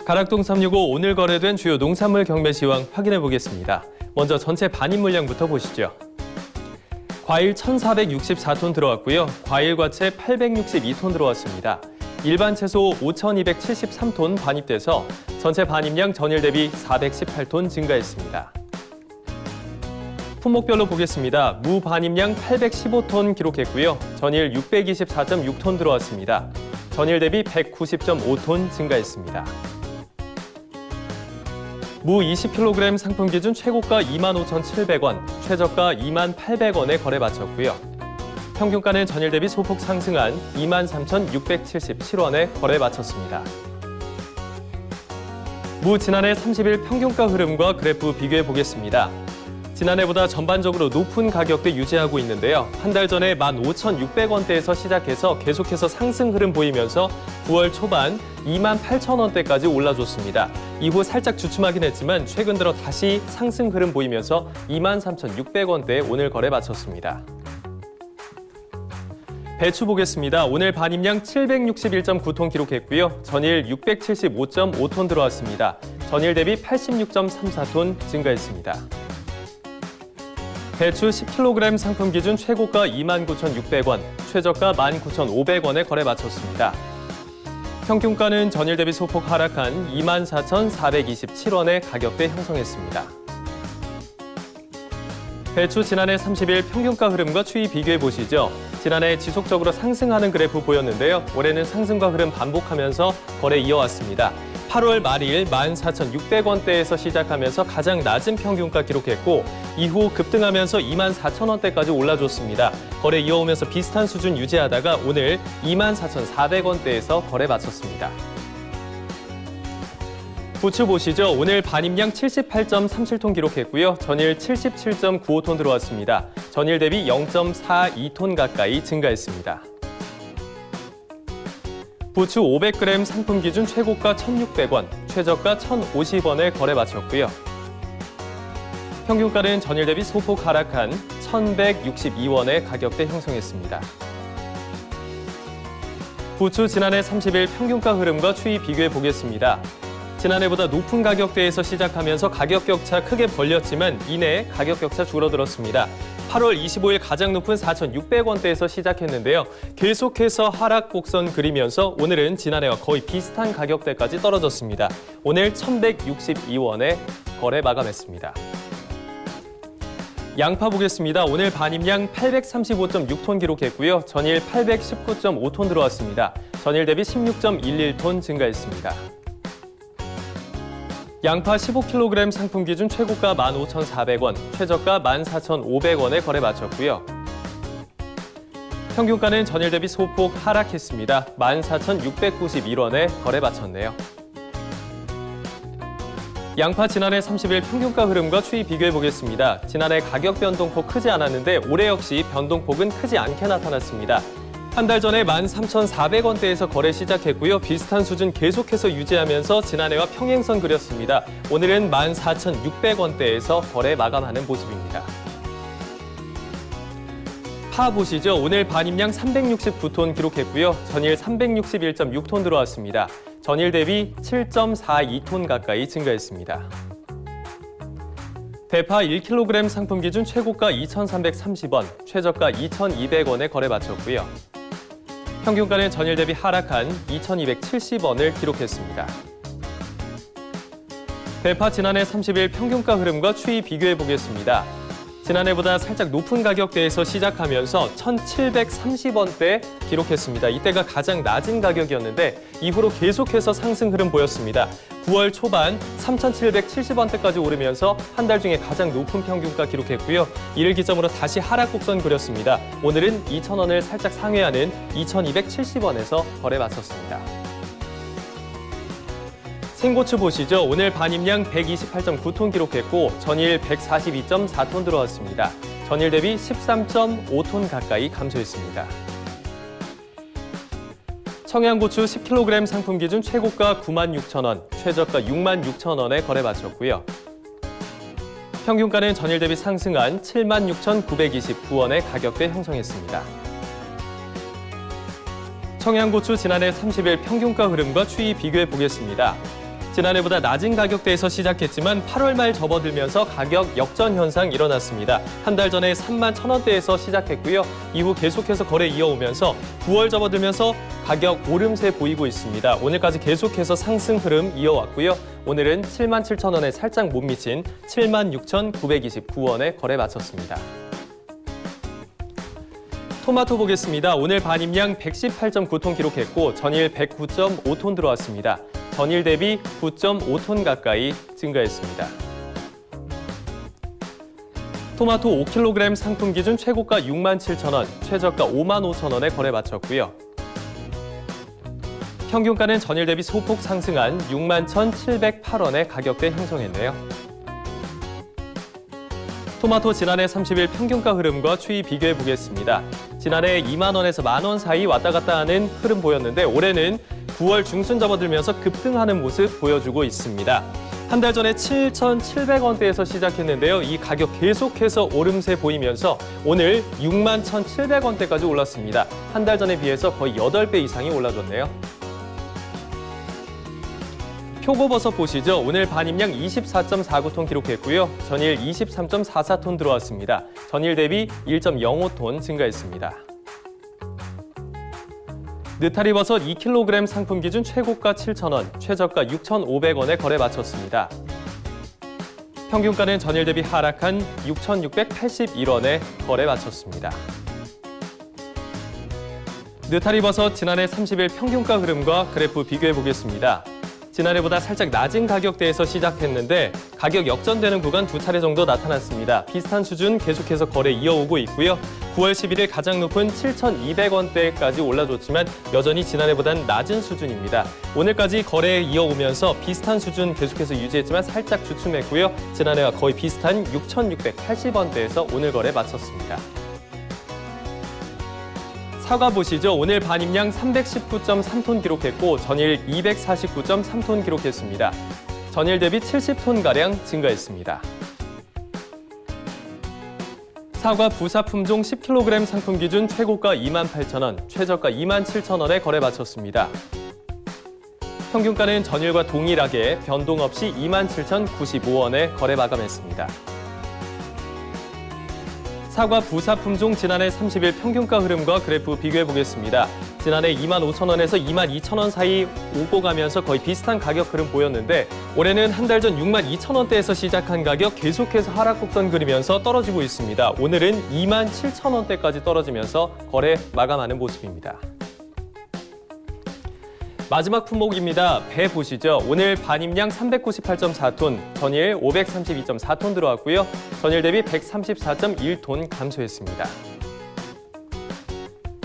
가락동 365 오늘 거래된 주요 농산물 경매 시황 확인해 보겠습니다. 먼저 전체 반입 물량부터 보시죠. 과일 1,464톤 들어왔고요. 과일 과채 862톤 들어왔습니다. 일반 채소 5,273톤 반입돼서 전체 반입량 전일 대비 418톤 증가했습니다. 품목별로 보겠습니다. 무 반입량 815톤 기록했고요. 전일 624.6톤 들어왔습니다. 전일 대비 190.5톤 증가했습니다. 무 20kg 상품 기준 최고가 25,700원, 최저가 28,800원에 거래 마쳤고요. 평균가는 전일 대비 소폭 상승한 23,677원에 거래 마쳤습니다. 무 지난해 30일 평균가 흐름과 그래프 비교해 보겠습니다. 지난해보다 전반적으로 높은 가격대 유지하고 있는데요. 한 달 전에 15,600원대에서 시작해서 계속해서 상승 흐름 보이면서 9월 초반 28,000원대까지 올라줬습니다. 이후 살짝 주춤하긴 했지만 최근 들어 다시 상승 흐름 보이면서 23,600원대에 오늘 거래 마쳤습니다. 배추 보겠습니다. 오늘 반입량 761.9톤 기록했고요. 전일 675.5톤 들어왔습니다. 전일 대비 86.34톤 증가했습니다. 배추 10kg 상품 기준 최고가 29,600원, 최저가 19,500원에 거래 마쳤습니다. 평균가는 전일 대비 소폭 하락한 24,427원의 가격대 형성했습니다. 배추 지난해 30일 평균가 흐름과 추이 비교해 보시죠. 지난해 지속적으로 상승하는 그래프 보였는데요. 올해는 상승과 흐름 반복하면서 거래 이어왔습니다. 8월 말일 14,600원대에서 시작하면서 가장 낮은 평균가 기록했고 이후 급등하면서 24,000원대까지 올라줬습니다. 거래 이어오면서 비슷한 수준 유지하다가 오늘 24,400원대에서 거래 마쳤습니다. 부추 보시죠. 오늘 반입량 78.37톤 기록했고요. 전일 77.95톤 들어왔습니다. 전일 대비 0.42톤 가까이 증가했습니다. 부추 500g 상품 기준 최고가 1,600원, 최저가 1,050원에 거래 마쳤고요. 평균가는 전일 대비 소폭 하락한 1,162원의 가격대 형성했습니다. 부추 지난해 30일 평균가 흐름과 추이 비교해 보겠습니다. 지난해보다 높은 가격대에서 시작하면서 가격 격차 크게 벌렸지만 이내 가격 격차 줄어들었습니다. 8월 25일 가장 높은 4,600원대에서 시작했는데요. 계속해서 하락 곡선 그리면서 오늘은 지난해와 거의 비슷한 가격대까지 떨어졌습니다. 오늘 1,162원에 거래 마감했습니다. 양파 보겠습니다. 오늘 반입량 835.6톤 기록했고요. 전일 819.5톤 들어왔습니다. 전일 대비 16.11톤 증가했습니다. 양파 15kg 상품 기준 최고가 15,400원, 최저가 14,500원에 거래 마쳤고요. 평균가는 전일 대비 소폭 하락했습니다. 14,691원에 거래 마쳤네요. 양파 지난해 30일 평균가 흐름과 추이 비교해 보겠습니다. 지난해 가격 변동폭 크지 않았는데 올해 역시 변동폭은 크지 않게 나타났습니다. 한 달 전에 13,400원대에서 거래 시작했고요. 비슷한 수준 계속해서 유지하면서 지난해와 평행선 그렸습니다. 오늘은 14,600원대에서 거래 마감하는 모습입니다. 파 보시죠. 오늘 반입량 369톤 기록했고요. 전일 361.6톤 들어왔습니다. 전일 대비 7.42톤 가까이 증가했습니다. 대파 1kg 상품 기준 최고가 2,330원, 최저가 2,200원에 거래 마쳤고요. 평균가는 전일 대비 하락한 2,270원을 기록했습니다. 대파 지난해 30일 평균가 흐름과 추이 비교해 보겠습니다. 지난해보다 살짝 높은 가격대에서 시작하면서 1,730원대 기록했습니다. 이때가 가장 낮은 가격이었는데 이후로 계속해서 상승 흐름 보였습니다. 9월 초반 3,770원대까지 오르면서 한 달 중에 가장 높은 평균가 기록했고요. 이를 기점으로 다시 하락 곡선 그렸습니다. 오늘은 2,000원을 살짝 상회하는 2,270원에서 거래 마쳤습니다. 생고추 보시죠. 오늘 반입량 128.9톤 기록했고 전일 142.4톤 들어왔습니다. 전일 대비 13.5톤 가까이 감소했습니다. 청양고추 10kg 상품 기준 최고가 96,000원, 최저가 66,000원에 거래 마쳤고요. 평균가는 전일 대비 상승한 76,929원의 가격대 형성했습니다. 청양고추 지난해 30일 평균가 흐름과 추이 비교해 보겠습니다. 지난해보다 낮은 가격대에서 시작했지만 8월 말 접어들면서 가격 역전 현상 일어났습니다. 한 달 전에 3만 1,000원대에서 시작했고요. 이후 계속해서 거래 이어오면서 9월 접어들면서 가격 오름세 보이고 있습니다. 오늘까지 계속해서 상승 흐름 이어왔고요. 오늘은 7만 7,000원에 살짝 못 미친 7만 6,929원에 거래 마쳤습니다. 토마토 보겠습니다. 오늘 반입량 118.9톤 기록했고 전일 109.5톤 들어왔습니다. 전일 대비 9.5톤 가까이 증가했습니다. 토마토 5kg 상품 기준 최고가 6만 7,000원, 최저가 5만 5,000원에 거래 마쳤고요. 평균가는 전일 대비 소폭 상승한 6만 1,708원의 가격대 형성했네요. 토마토 지난해 30일 평균가 흐름과 추이 비교해 보겠습니다. 지난해 2만 원에서 만 원 사이 왔다 갔다 하는 흐름 보였는데 올해는 9월 중순 접어들면서 급등하는 모습 보여주고 있습니다. 한 달 전에 7,700원대에서 시작했는데요. 이 가격 계속해서 오름세 보이면서 오늘 6만 1,700원대까지 올랐습니다. 한 달 전에 비해서 거의 8배 이상이 올라졌네요. 표고버섯 보시죠. 오늘 반입량 24.49톤 기록했고요. 전일 23.44톤 들어왔습니다. 전일 대비 1.05톤 증가했습니다. 느타리버섯 2kg 상품 기준 최고가 7,000원, 최저가 6,500원에 거래 마쳤습니다. 평균가는 전일 대비 하락한 6,681원에 거래 마쳤습니다. 느타리버섯 지난해 30일 평균가 흐름과 그래프 비교해 보겠습니다. 지난해보다 살짝 낮은 가격대에서 시작했는데 가격 역전되는 구간 2차례 정도 나타났습니다. 비슷한 수준 계속해서 거래 이어오고 있고요. 9월 11일 가장 높은 7,200원대까지 올라줬지만 여전히 지난해보다는 낮은 수준입니다. 오늘까지 거래 이어오면서 비슷한 수준 계속해서 유지했지만 살짝 주춤했고요. 지난해와 거의 비슷한 6,680원대에서 오늘 거래 마쳤습니다. 사과 보시죠. 오늘 반입량 319.3톤 기록했고 전일 249.3톤 기록했습니다. 전일 대비 70톤가량 증가했습니다. 사과 부사 품종 10kg 상품 기준 최고가 28,000원, 최저가 27,000원에 거래 마쳤습니다. 평균가는 전일과 동일하게 변동 없이 27,095원에 거래 마감했습니다. 사과 부사 품종 지난해 30일 평균가 흐름과 그래프 비교해 보겠습니다. 지난해 25,000원에서 22,000원 사이 오고 가면서 거의 비슷한 가격 흐름 보였는데 올해는 한 달 전 62,000원대에서 시작한 가격 계속해서 하락 곡선 그리면서 떨어지고 있습니다. 오늘은 27,000원대까지 떨어지면서 거래 마감하는 모습입니다. 마지막 품목입니다. 배 보시죠. 오늘 반입량 398.4톤, 전일 532.4톤 들어왔고요. 전일 대비 134.1톤 감소했습니다.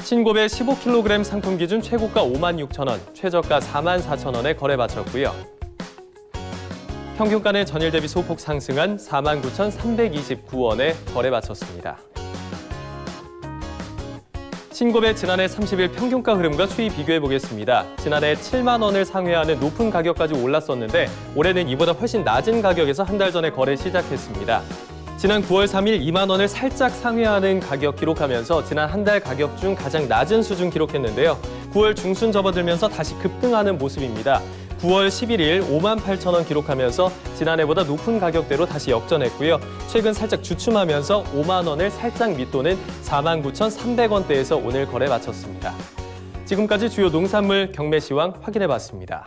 신고배 15kg 상품 기준 최고가 56,000원, 최저가 44,000원에 거래 마쳤고요. 평균가는 전일 대비 소폭 상승한 49,329원에 거래 마쳤습니다. 신고배 지난해 30일 평균가 흐름과 추이 비교해 보겠습니다. 지난해 7만 원을 상회하는 높은 가격까지 올랐었는데 올해는 이보다 훨씬 낮은 가격에서 한 달 전에 거래 시작했습니다. 지난 9월 3일 2만 원을 살짝 상회하는 가격 기록하면서 지난 한 달 가격 중 가장 낮은 수준 기록했는데요. 9월 중순 접어들면서 다시 급등하는 모습입니다. 9월 11일 58,000원 기록하면서 지난해보다 높은 가격대로 다시 역전했고요. 최근 살짝 주춤하면서 5만 원을 살짝 밑도는 49,300원대에서 오늘 거래 마쳤습니다. 지금까지 주요 농산물 경매 시황 확인해봤습니다.